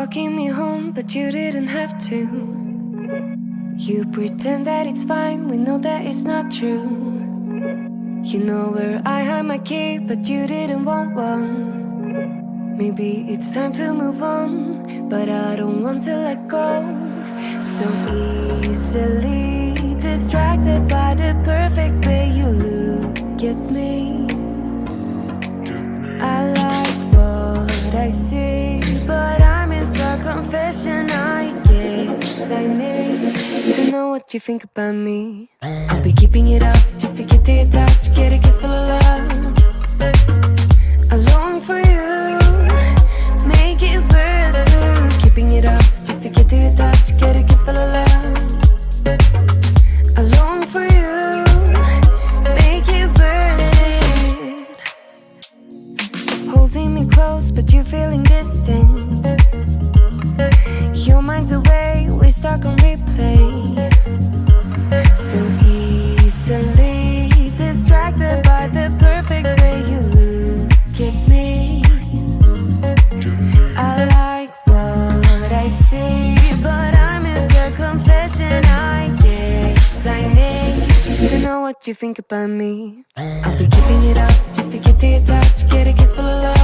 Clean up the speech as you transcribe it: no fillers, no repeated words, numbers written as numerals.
walking me home, but you didn't have to. You pretend that it's fine, we know that it's not true. You know where I hide my key, but you didn't want one. Maybe it's time to move on, but I don't want to let go. So easily distracted by the perfect way you look at me. I like what I see, but I'm in some confession. I guess I need to know what you think about me. I'll be keeping it up just to get to your touch, get a kiss full of love. I long for you, make it worth it. Keeping it up just to get to your touch, get a kiss full of love. I long for you, make it worth it. Holding me close, but you feeling distant. Your mind's away, we stuck on replay. So easily distracted by the perfect way you look at me. I like what I see, but I miss a confession. I guess I need to know what you think about me. I'll be keeping it up just to get to your touch, get a kiss full of love.